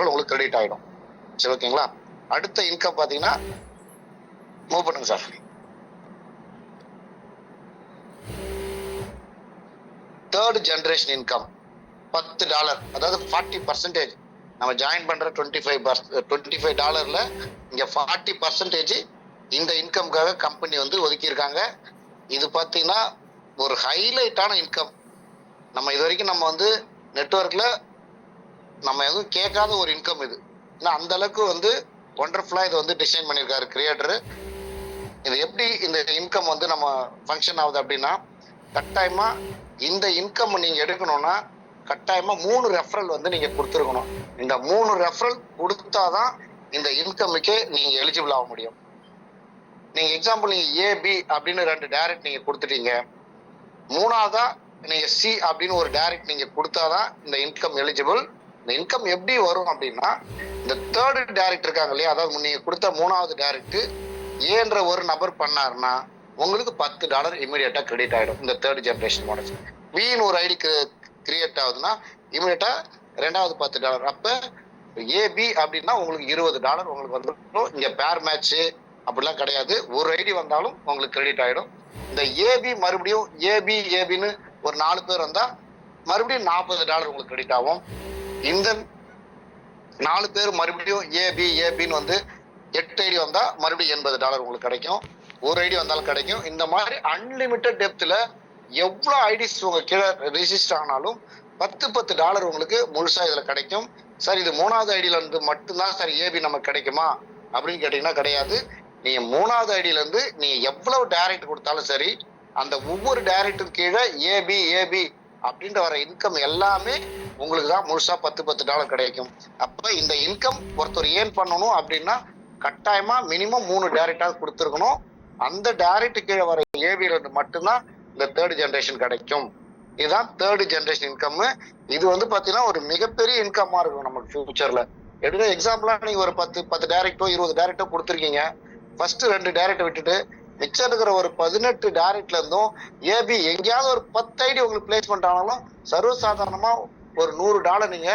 உங்களுக்கு கிரெடிட் ஆகிடும். சரி, ஓகேங்களா? அடுத்த இன்கம் பார்த்தீங்கன்னா மூவ் பண்ணுங்க சார். தேர்ட் ஜென்ரேஷன் இன்கம் $10, அதாவது 40%. நம்ம ஜாயின் பண்ற $25 இங்க 40% இந்த இன்கம்காக கம்பெனி வந்து ஒதுக்கியிருக்காங்க. இது பார்த்தீங்கன்னா ஒரு ஹைலைட்டான இன்கம். நம்ம இது வரைக்கும் நம்ம வந்து நெட்வொர்க்ல நம்ம எதுவும் கேட்காத ஒரு இன்கம் இது. ஏன்னா அந்த அளவுக்கு வந்து ஒண்டர்ஃபுல்லா இதை வந்து டிசைன் பண்ணியிருக்காரு கிரியேட்டர். இது எப்படி இந்த இன்கம் வந்து நம்ம ஃபங்க்ஷன் ஆகுது அப்படின்னா, கட்டாயமா இந்த இன்கம் நீங்க எடுக்கணும்னா கட்டாயமா 3 ரெஃபரல் வந்து நீங்க கொடுத்துருக்கணும். இந்த 3 ரெஃபரல் கொடுத்தாதான் இந்த இன்கமுக்கே நீங்க எலிஜிபிள் ஆக முடியும். நீங்க எக்ஸாம்பிள் நீங்க ஏபி அப்படின்னு 2 டைரக்ட் நீங்க கொடுத்துட்டீங்க. 3ஆவதா நீங்க சி அப்படின்னு ஒரு டைரக்ட் நீங்க கொடுத்தாதான் இந்த இன்கம் எலிஜிபிள். இந்த இன்கம் எப்படி வரும் அப்படின்னா, இந்த தேர்ட் டைரக்ட் இருக்காங்க இல்லையா, அதாவது நீங்க கொடுத்த 3ஆவது டைரக்ட் ஏன்ற ஒரு நபர் பண்ணாருன்னா உங்களுக்கு $10 இமீடியட்டா கிரெடிட் ஆயிடும். இந்த தேர்ட் ஜென்ரேஷன் போனஸ் வின்னு ஒரு ஐடி கிரியேட் ஆகுதுன்னா இமீடியட்டா 2வது $10. அப்ப ஏபி அப்படின்னா உங்களுக்கு $20 உங்களுக்கு வந்துடும். இங்க பேர் மேட்ச் அப்படிலாம் கிடையாது. ஒரு ஐடி வந்தாலும் உங்களுக்கு கிரெடிட் ஆயிடும். இந்த ஏபி மறுபடியும் ஏபின்னு ஒரு 4 பேர் வந்தா மறுபடியும் $40 உங்களுக்கு கிரெடிட் ஆகும். இந்த 4 பேர் மறுபடியும் ஏபின்னு வந்து 8 ஐடி வந்தா மறுபடியும் $80 உங்களுக்கு கிடைக்கும். ஒரு ஐடி வந்தாலும் கிடைக்கும். இந்த மாதிரி அன்லிமிட்டட் டெப்த்ல எவ்வளவு ஐடிஸ் உங்க கீழே ரிஜிஸ்டர் ஆனாலும் $10 உங்களுக்கு முழுசா இதுல கிடைக்கும். சார் இது 3வது ஐடியில இருந்து மட்டும்தான் சார் ஏபி நமக்கு கிடைக்குமா அப்படின்னு கேட்டீங்கன்னா கிடையாது. நீங்க 3வது ஐடியில இருந்து நீங்க எவ்வளவு டைரக்ட் கொடுத்தாலும் சரி, அந்த ஒவ்வொரு டைரக்டும் கீழே ஏபி அப்படின்ற வர இன்கம் எல்லாமே உங்களுக்கு தான் முழுசா $10 கிடைக்கும். அப்ப இந்த இன்கம் ஒருத்தர் ஏர்ன் பண்ணணும் அப்படின்னா கட்டாயமா மினிமம் 3 டைரக்டாக கொடுத்துருக்கணும். அந்த டைரக்ட் கீழே வர ஏபியில இருந்து மட்டும்தான் இந்த தேர்ட் ஜென்ரேஷன் கிடைக்கும். இதுதான் தேர்ட் ஜென்ரேஷன் இன்கம். இது வந்து பாத்தீங்கன்னா ஒரு மிகப்பெரிய இன்கம்மா இருக்கும் நமக்கு ஃபியூச்சர்ல. எடுக்க எக்ஸாம்பிளா நீங்க ஒரு 10 டைரக்டோ 20 டைரக்டோ கொடுத்துருக்கீங்க. ஃபர்ஸ்ட் 2 டைரக்ட் விட்டுட்டு மிச்சம் இருக்கிற ஒரு 18 டைரக்ட்ல இருந்தும் ஏபி எங்கேயாவது ஒரு 10 ஐடி உங்களுக்கு பிளேஸ்மெண்ட் ஆனாலும் சர்வசாதாரணமா ஒரு $100 நீங்க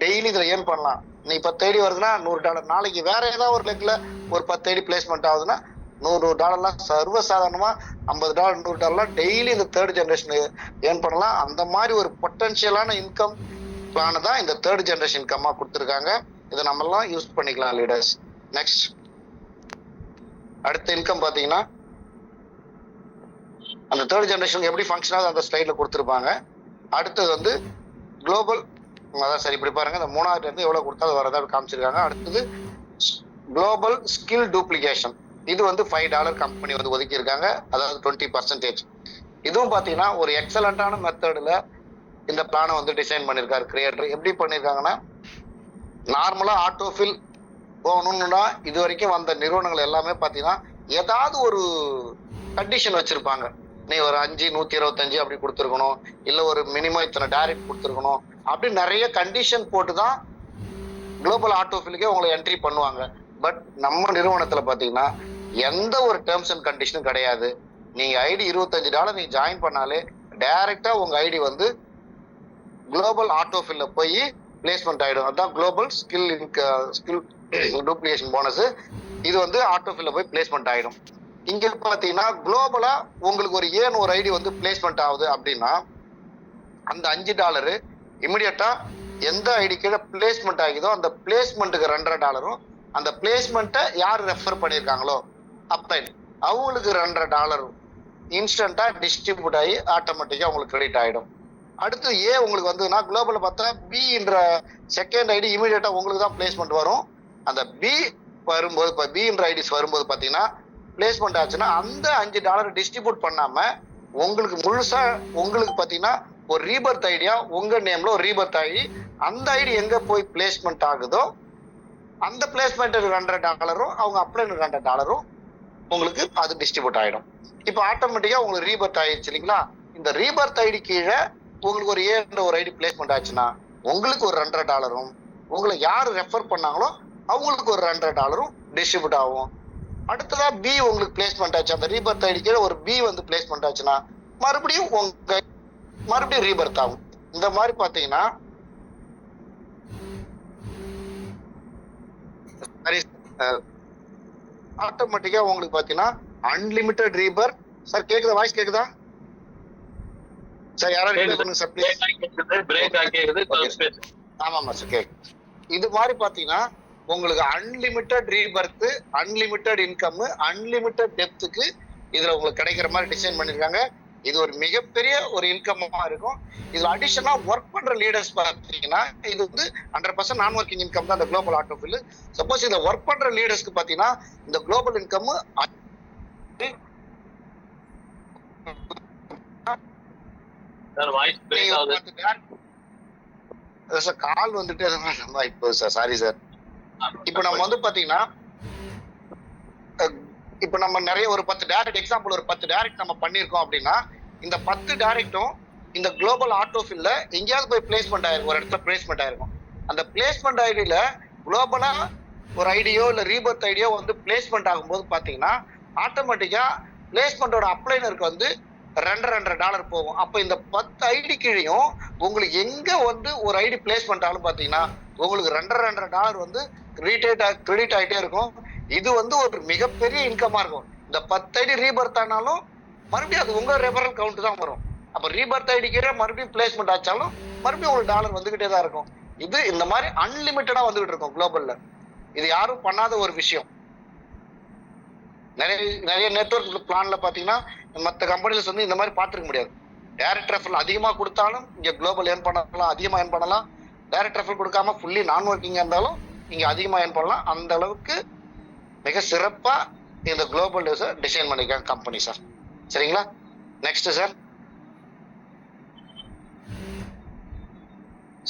டெய்லி இதுல ஏர்ன் பண்ணலாம். நீ 10 ஐடி வருதுன்னா $100. நாளைக்கு வேற ஏதாவது ஒரு லெக்ல ஒரு 10 ஐடி பிளேஸ்மெண்ட் ஆகுதுன்னா $100 சர்வசாதாரணமா $50 $100 டெய்லி இந்த தேர்ட் ஜென்ரேஷன் ஏர்ன் பண்ணலாம். அந்த மாதிரி ஒரு பொட்டன்ஷியலான இன்கம் பிளான் தான் இந்த தேர்ட் ஜென்ரேஷன் இன்கம்மா கொடுத்துருக்காங்க. இதை நம்ம எல்லாம் யூஸ் பண்ணிக்கலாம் லீடர்ஸ். நெக்ஸ்ட் அடுத்த இன்கம் பாத்தீங்கன்னா அந்த தேர்ட் ஜென்ரேஷன் எப்படி ஃபங்க்ஷன் ஆகுது அந்த ஸ்லைட்ல கொடுத்துருப்பாங்க. அடுத்தது வந்து குளோபல், அதான் சரி இப்படி பாருங்க, இந்த 3வது இருந்து எவ்வளவு கொடுத்தா அது வரதா காமிச்சிருக்காங்க. அடுத்தது குளோபல் ஸ்கில் டூப்ளிகேஷன், இது வந்து $5 கம்பெனி வந்து ஒதுக்கி இருக்காங்க, அதாவது 20%. இதுவும் பாத்தீங்கன்னா ஒரு எக்ஸலண்டான மெத்தட்ல இந்த பிளானை வந்து டிசைன் பண்ணிருக்காரு கிரியேட்டர். எப்படி பண்ணிருக்காங்கன்னா, நார்மலா ஆட்டோஃபில் போகணும்னா இது வரைக்கும் வந்த நிறுவனங்கள் எல்லாமே பாத்தீங்கன்னா ஏதாவது ஒரு கண்டிஷன் வச்சிருப்பாங்க. நீ ஒரு 125 அப்படி கொடுத்துருக்கணும், இல்ல ஒரு மினிமம் இத்தனை டைரக்ட் கொடுத்துருக்கணும், அப்படி நிறைய கண்டிஷன் போட்டுதான் குளோபல் ஆட்டோஃபிலுக்கே உங்களை என்ட்ரி பண்ணுவாங்க. பட் நம்ம நிறுவனத்துல பாத்தீங்கன்னா எந்த ஒரு டேர்ம்ஸ் அண்ட் கண்டிஷனும் கிடையாது. நீங்க ஐடி $25 நீங்க ஜாயின் பண்ணாலே டைரக்டா உங்க ஐடி வந்து குளோபல் ஆட்டோஃபில்ல போய் பிளேஸ்மெண்ட் ஆயிடும். அதான் குளோபல் ஸ்கில் டூப்ளிகேஷன் போனஸ். இது வந்து ஆட்டோஃபில்ல போய் பிளேஸ்மெண்ட் ஆயிடும். இங்க பாத்தீங்கன்னா குளோபலா உங்களுக்கு ஒரு ஏன் ஒரு ஐடி வந்து பிளேஸ்மெண்ட் ஆகுது அப்படின்னா அந்த $5 இமிடியட்டா எந்த ஐடி கீழே பிளேஸ்மெண்ட் ஆகிதோ அந்த பிளேஸ்மெண்ட்டுக்கு $2 அந்த பிளேஸ்மெண்ட்டை யார் ரெஃபர் பண்ணியிருக்காங்களோ அப்ளைன் அவங்களுக்கு $2 இன்ஸ்டன்டா டிஸ்ட்ரிபியூட் ஆகி ஆட்டோமேட்டிக்கா உங்களுக்கு கிரெடிட் ஆயிடும். அடுத்து ஏ உங்களுக்கு வந்ததுன்னா குளோபல் பார்த்தா பி என்ற செகண்ட் ஐடி இமீடியட்டா உங்களுக்கு தான் பிளேஸ்மெண்ட் வரும். அந்த பி வரும்போது இப்போ பி என்ற ஐடிஸ் வரும்போது பார்த்தீங்கன்னா பிளேஸ்மெண்ட் ஆச்சுன்னா அந்த $5 டிஸ்ட்ரிபியூட் பண்ணாம உங்களுக்கு முழுசா உங்களுக்கு பார்த்தீங்கன்னா ஒரு ரீபர்த் ஐடியா உங்க நேம்ல ஒரு ரீபர்த் ஐடி, அந்த ஐடி எங்க போய் பிளேஸ்மெண்ட் ஆகுதோ அந்த பிளேஸ்மெண்ட்டுக்கு $2 அவங்க அப்ளை $2 உங்களுக்கு அது டிஸ்ட்ரிபியூட் ஆயிடும். இப்போ ஆட்டோமேட்டிக்கா உங்களுக்கு ரீபர்த் ஆயிடுச்சு இல்லைங்களா? இந்த ரீபர்த் ஐடி கீழே உங்களுக்கு ஒரு ஏன்ற ஒரு ஐடி பிளேஸ்மெண்ட் ஆச்சுன்னா உங்களுக்கு ஒரு $2 உங்களை யாரு ரெஃபர் பண்ணாங்களோ அவங்களுக்கு ஒரு $2 டிஸ்ட்ரிபியூட் ஆகும். அடுத்ததா பி உங்களுக்கு பிளேஸ்மெண்ட் ஆச்சு, அந்த ரீபர்த் ஐடி கீழே ஒரு பி வந்து பிளேஸ்மெண்ட் ஆச்சுன்னா மறுபடியும் மறுபடியும் ரீபர்த் ஆகும். இந்த மாதிரி பாத்தீங்கன்னா சரி, ஆட்டோமேட்டிக்கா உங்களுக்கு பாத்தீங்கன்னா அன்லிமிட்டெட் ரீபர். சார் கேக்குதா? வாய்ஸ் கேக்குதா சார்? யாராவது ரிப்ளை பண்ணுங்க சார் ப்ளீஸ். ஆமாமா சார் கேக்குது. இது மாதிரி பாத்தீங்கன்னா உங்களுக்கு unlimited rebirth, unlimited income, unlimited டெப்த்துக்கு இதுல உங்களுக்கு கிடைக்கிற மாதிரி டிசைன் பண்ணிருக்காங்க. இது ஒரு மிகப்பெரிய ஒரு இன்கமா இருக்கும். இதுல அடிஷனலா ஒர்க் பண்ற லீடர்ஸ் பாத்தீங்கன்னா இது வந்து 100% நான் ஒர்க்கிங் இன்கம் தான் இந்த குளோபல் ஆட்டோஃபில். சப்போஸ் இந்த ஒர்க் பண்ற லீடர்ஸ்க்கு பாத்தீங்கன்னா இந்த குளோபல் இன்கம் கால் வந்துட்டு இப்போ சார் சாரி சார். இப்போ நம்ம வந்து பாத்தீங்கன்னா இப்போ நம்ம நிறைய ஒரு 10 டைரக்ட் எக்ஸாம்பிள் ஒரு 10 டைரக்ட் நம்ம பண்ணிருக்கோம் அப்படின்னா இந்த 10 டைரக்டும் இந்த குளோபல் ஆட்டோஃபில்ல எங்கேயாவது போய் பிளேஸ்மெண்ட் ஆயிருக்கும், ஒரு இடத்துல பிளேஸ்மெண்ட் ஆயிருக்கும். அந்த பிளேஸ்மெண்ட் ஐடியில குளோபலா ஒரு ஐடியோ இல்ல ரீபர்த் ஐடியோ வந்து பிளேஸ்மெண்ட் ஆகும்போது பாத்தீங்கன்னா ஆட்டோமேட்டிக்கா பிளேஸ்மெண்டோட அப்ளைனருக்கு வந்து $2.5 போகும். அப்ப இந்த 10 ஐடி கீழையும் உங்களுக்கு எங்க வந்து ஒரு ஐடி பிளேஸ்மெண்ட் ஆகும் பாத்தீங்கன்னா உங்களுக்கு $2.5 வந்து கிரெடிட் ஆகிட்டே இருக்கும். இது வந்து ஒரு மிகப்பெரிய இன்கமா இருக்கும். இந்த 10 ஐடி ரீபர்த் ஆனாலும் மறுபடியும் அது உங்க ரெஃபரல் கவுண்ட் தான் வரும். அப்ப ரீபர்த் ஐடி கீழே மறுபடியும் பிளேஸ்மெண்ட் ஆச்சாலும் மறுபடியும் உங்களுக்கு டாலர் வந்துகிட்டே தான் இருக்கும். இது இந்த மாதிரி அன்லிமிட்டடா வந்துகிட்டு இருக்கும் குளோபல்ல. இது யாரும் பண்ணாத ஒரு விஷயம். நிறைய நெட்வொர்க் பிளான்ல பாத்தீங்கன்னா மற்ற கம்பெனிஸ் வந்து இந்த மாதிரி பார்த்துருக்க முடியாது. டைரக்ட் ரெஃபரல் அதிகமா கொடுத்தாலும் இங்க குளோபல் ஏர்ன் பண்ணலாம், அதிகமா ஏர்ன் பண்ணலாம். டைரக்ட் ரெஃபரல் கொடுக்காம ஃபுல்லி நான் ஒர்க்கிங் இருந்தாலும் இங்க அதிகமா ஏர்ன் பண்ணலாம். அந்த அளவுக்கு மிக சிறப்பா இந்த குளோபல் டிசைன் பண்ணிருக்காங்க கம்பெனி சார். சரிங்களா? Next sir.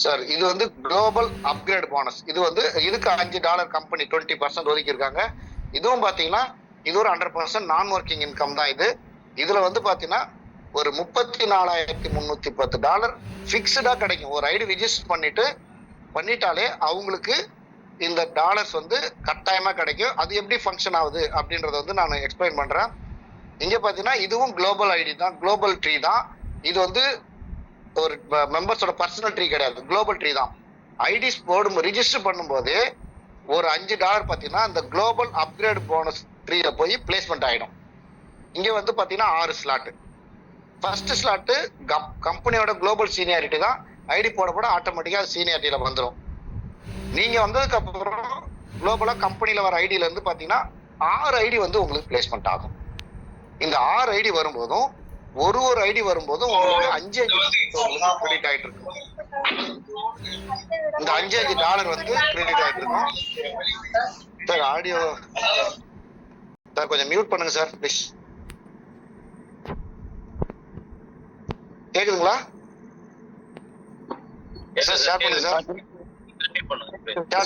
சார் இது வந்து குளோபல் அப்கிரேட் போனஸ். இது வந்து இதுக்கு $5 கம்பெனி 20% ஒதுக்கி இருக்காங்க. இதுவும் பாத்தீங்கன்னா இது ஒரு 100% நான் ஒர்க்கிங் இன்கம் தான். இதுல வந்து பாத்தீங்கன்னா ஒரு $34,310 பிக்ஸ்டா கிடைக்கும். ஒரு ஐடி ரிஜிஸ்டர் பண்ணிட்டாலே அவங்களுக்கு இந்த டாலர்ஸ் வந்து கட்டாயமா கிடைக்கும். அது எப்படி ஃபங்க்ஷன் ஆகுது அப்படின்றத வந்து நான் எக்ஸ்பிளைன் பண்றேன். இங்க பாத்தீங்கன்னா இதுவும் குளோபல் ஐடி தான், குளோபல் ட்ரீ தான். இது வந்து ஒரு மெம்பர்ஸோட பர்சனல் ட்ரீ கிடையாது, குளோபல் ட்ரீ தான். ஐடிஸ் போடும் ரிஜிஸ்டர் பண்ணும்போது ஒரு $5 பாத்தீங்கன்னா இந்த குளோபல் அப்கிரேட் போனஸ் ட்ரீல போய் பிளேஸ்மெண்ட் ஆயிடும். இங்க வந்து பாத்தீங்கன்னா 6 ஸ்லாட். ஃபர்ஸ்ட் ஸ்லாட் கம்பெனியோட குளோபல் சீனியாரிட்டி தான். ஐடி போட ஆட்டோமேட்டிக்கா சீனியாரிட்டியில வந்துடும். நீங்க வந்ததுக்கு அப்புறம் குளோபலா கம்பெனில வர ஐடியில இருந்து பாத்தீங்கன்னா 6 ஐடி வந்து உங்களுக்கு பிளேஸ்மெண்ட் ஆகும். இந்த 6 ஐடி வரும்போதும் ஒரு ஐடி வரும்போதும் உங்களுக்கு 5 கிரெடிட் ஆயிட்டு இருக்கும். இந்த $5 வந்து கிரெடிட் ஆயிட்டு இருக்கும். சார் ஆடியோ சார் கொஞ்சம் மியூட் பண்ணுங்க சார் ப்ளீஸ். கேக்குதுங்களா சார்? ஷேர் பண்ணுங்க சார்.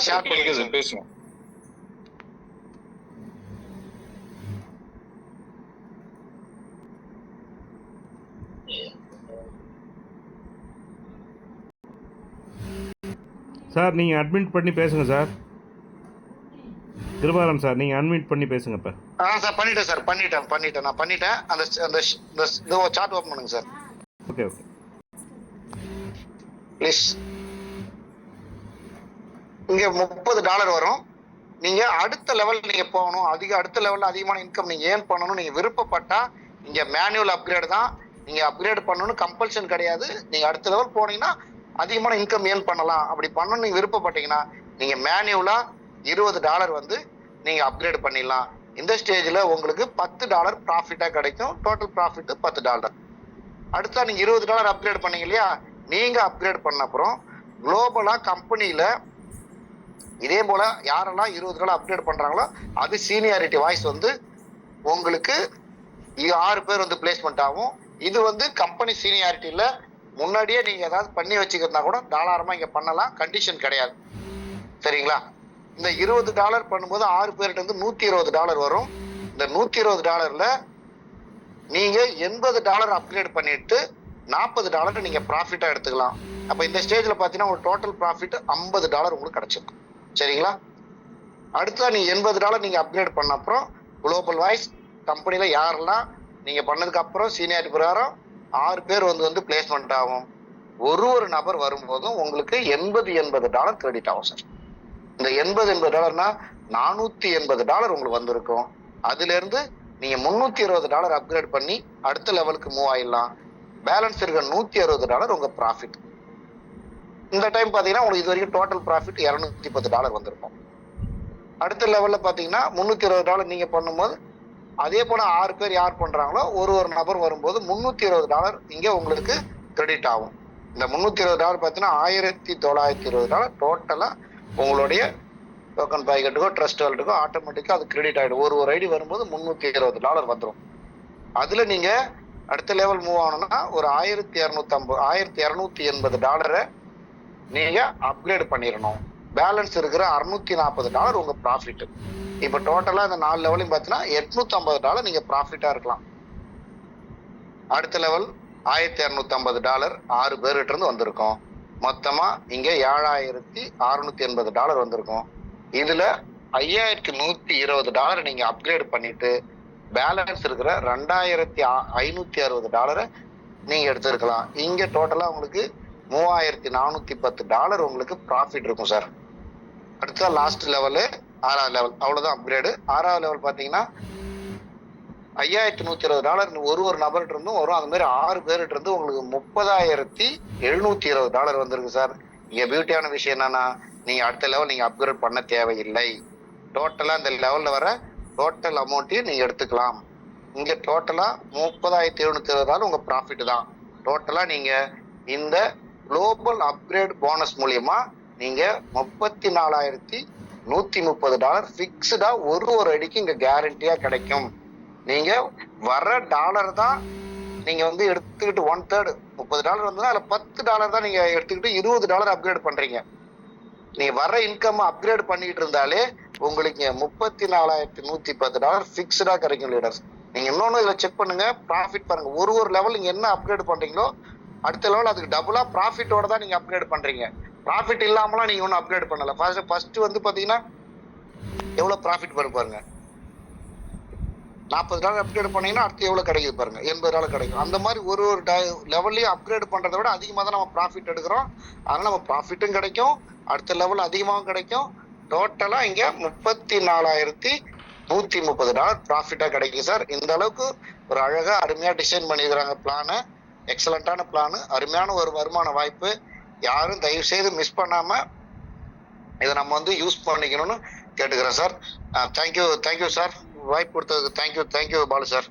ஷேர் பண்ணுங்க சார், பேசுங்க. சார் நீங்கள் அட்மிட் பண்ணி பேசுங்க சார். கிருபாரம் சார் நீங்கள் அட்மிட் பண்ணி பேசுங்க இப்போ. சார் பண்ணிட்டேன் சார், பண்ணிட்டேன் நான் பண்ணிட்டேன். அந்த சார்ட் ஓப்பன் பண்ணுங்க சார். Okay okay please. இங்க $30 வரும். நீங்க அடுத்த லெவல் நீங்க போகணும், அடுத்த லெவல்ல அதிகமான இன்கம் நீங்க ஏர்ன் பண்ணணும் நீங்க விருப்பப்பட்டா இங்க மேனுவல் அப்கிரேட் தான். நீங்க அப்கிரேட் பண்ணணும் கம்பல்ஷன் கிடையாது. நீங்க அடுத்த லெவல் போனீங்கன்னா அதிகமான இன்கம் ஏர்ன் பண்ணலாம். அப்படி பண்ணணும் நீங்க விருப்பப்பட்டீங்கன்னா நீங்க மேனுவலா $20 வந்து நீங்க அப்கிரேட் பண்ணிடலாம். இந்த ஸ்டேஜ்ல உங்களுக்கு $10 ப்ராஃபிட்டா கிடைக்கும். Total profit $10. அடுத்தா நீங்க $20 அப்கிரேட் பண்ணீங்க இல்லையா, நீங்க அப்கிரேட் பண்ண அப்புறம் குளோபலா கம்பெனியில இதே போல யாரெல்லாம் $20 அப்கிரேட் பண்றாங்களோ அது சீனியாரிட்டி வாய்ஸ் வந்து உங்களுக்கு 6 பேர் வந்து பிளேஸ்மெண்ட் ஆகும். இது வந்து கம்பெனி சீனியாரிட்டியில முன்னாடியே நீங்க ஏதாவது பண்ணி வச்சுக்கிறதா கூட தாராளமா இங்க பண்ணலாம், கண்டிஷன் கிடையாது. சரிங்களா? இந்த $20 பண்ணும்போது 6 பேர்கிட்ட இருந்து $120 வரும். இந்த $120ல நீங்க $80 அப்கிரேட் பண்ணிட்டு $40 நீங்க ப்ராஃபிட்டா எடுத்துக்கலாம். அப்ப இந்த ஸ்டேஜ்ல பாத்தீங்கன்னா ஒரு டோட்டல் ப்ராஃபிட் $50 உங்களுக்கு கிடைச்சிருக்கும். சரிங்களா? அடுத்தா நீங்க $80 நீங்க அப்கிரேட் பண்ண அப்புறம் குளோபல் வாய்ஸ் கம்பெனில யாரெல்லாம் நீங்க பண்ணதுக்கு அப்புறம் சீனியாரிட்டி பிரகாரம் 6 பேர் வந்து பிளேஸ்மெண்ட் ஆகும். ஒரு நபர் வரும்போதும் உங்களுக்கு $80 கிரெடிட் ஆகும் சார். இந்த $80 $80 $480 உங்களுக்கு வந்திருக்கும். அதுல இருந்து நீங்க $320 அப்கிரேட் பண்ணி அடுத்த லெவலுக்கு மூவ் ஆயிடலாம். பேலன்ஸ் இருக்க $160 உங்க ப்ராஃபிட். இந்த டைம் பாத்தீங்கன்னா உங்களுக்கு இது வரைக்கும் டோட்டல் ப்ராஃபிட் $210 வந்திருக்கும். அடுத்த லெவல்ல பாத்தீங்கன்னா $320 நீங்க பண்ணும்போது அதே போல 6 பேர் யார் பண்றாங்களோ ஒரு நபர் வரும்போது $320 இங்க உங்களுக்கு கிரெடிட் ஆகும். இந்த $320 பாத்தீங்கன்னா $1920 டோட்டலா உங்களுடைய டோக்கன் பாக்கெட்டுக்கோ ட்ரஸ்ட் வாலெட்டுக்கோ ஆட்டோமேட்டிக்கா அது கிரெடிட் ஆயிடும். ஒரு ஐடி வரும்போது $320 வந்துடும். அதுல நீங்க அடுத்த லெவல் மூவ் ஆகணும்னா ஒரு $1280 நீங்க அப்கிரேட் பண்ணிடணும். பேலன்ஸ் இருக்கிற $640 உங்க ப்ராஃபிட். இப்ப டோட்டலா இந்த 4 லெவலையும் பார்த்தீங்கன்னா $850 நீங்க ப்ராஃபிட்டா இருக்கலாம். அடுத்த லெவல் $1250 6 பேர்கிட்ட இருந்து வந்திருக்கும். மொத்தமா இங்க $7680 வந்திருக்கும். இதுல $5120 நீங்க அப்கிரேட் பண்ணிட்டு பேலன்ஸ் இருக்கிற $2560 நீங்க எடுத்திருக்கலாம். இங்க டோட்டலா உங்களுக்கு $3410 உங்களுக்கு ப்ராஃபிட் இருக்கும் சார். அடுத்த லாஸ்ட் லெவலு 6வது லெவல், அவ்வளவுதான் அப்கிரேடு. 6வது லெவல் பாத்தீங்கன்னா $5120 ஒரு நபர்கிட்ட இருந்தும் வரும். அது மாதிரி 6 பேர்கிட்ட இருந்து உங்களுக்கு $30,720 வந்திருக்கு சார். இங்க பியூட்டியான விஷயம் என்னன்னா நீங்க அடுத்த லெவல் நீங்க அப்கிரேட் பண்ண தேவையில்லை. டோட்டலா இந்த லெவல்ல வர டோட்டல் அமௌண்ட்டையும் நீங்க எடுத்துக்கலாம். இங்க டோட்டலா $30,720 உங்க ப்ராஃபிட் தான். டோட்டலா நீங்க இந்த குளோபல் அப்கிரேட் போனஸ் மூலியமா நீங்க $34,130 பிக்ஸ்டா ஒரு அடிக்கு இங்க கேரண்டியா கிடைக்கும். நீங்க வர டாலர் தான் நீங்க வந்து எடுத்துக்கிட்டு 1/3 $30 வந்தா அதுல $10 தான் நீங்க எடுத்துக்கிட்டு $20 அப்கிரேட் பண்றீங்க. நீங்க வர இன்கம் அப்கிரேட் பண்ணிட்டு இருந்தாலே உங்களுக்கு $34,110 பிக்ஸ்டா கிடைக்கும் லீடர்ஸ். நீங்க இன்னொன்னு இதுல செக் பண்ணுங்க, ப்ராஃபிட் பாருங்க. ஒரு லெவல் நீங்க என்ன அப்கிரேட் பண்றீங்களோ அடுத்த லெவல் அதுக்கு டபுளா ப்ராஃபிட்டோட தான் நீங்க அப்கிரேட் பண்றீங்க. ப்ராஃபிட் இல்லாமலாம் நீங்க ஒன்னும் அப்கிரேட் பண்ணல. ஃபர்ஸ்ட் வந்து பாத்தீங்கன்னா எவ்வளவு ப்ராஃபிட் பாருங்க. $40 அப்கிரேட் பண்ணீங்கன்னா அடுத்து எவ்வளவு கிடைக்குது பாருங்க, $80 கிடைக்கும். அந்த மாதிரி ஒரு லெவல்லையும் அப்கிரேட் பண்றதை விட அதிகமா தான் நம்ம ப்ராஃபிட் எடுக்கிறோம். அதனால நம்ம ப்ராஃபிட்டும் கிடைக்கும், அடுத்த லெவல் அதிகமாகவும் கிடைக்கும். டோட்டலா இங்க $34,130 ப்ராஃபிட்டா கிடைக்கும் சார். இந்த அளவுக்கு ஒரு அழகா அருமையா டிசைன் பண்ணிக்கிறாங்க பிளானு. எக்ஸலண்டான பிளானு, அருமையான ஒரு வருமான வாய்ப்பு. யாரும் தயவு செய்து மிஸ் பண்ணாம இதை நம்ம வந்து யூஸ் பண்ணிக்கணும்னு கேட்டுக்கிறேன் சார். தேங்க்யூ சார், வாய்ப்பு கொடுத்ததுக்கு தேங்க்யூ பாலு சார்.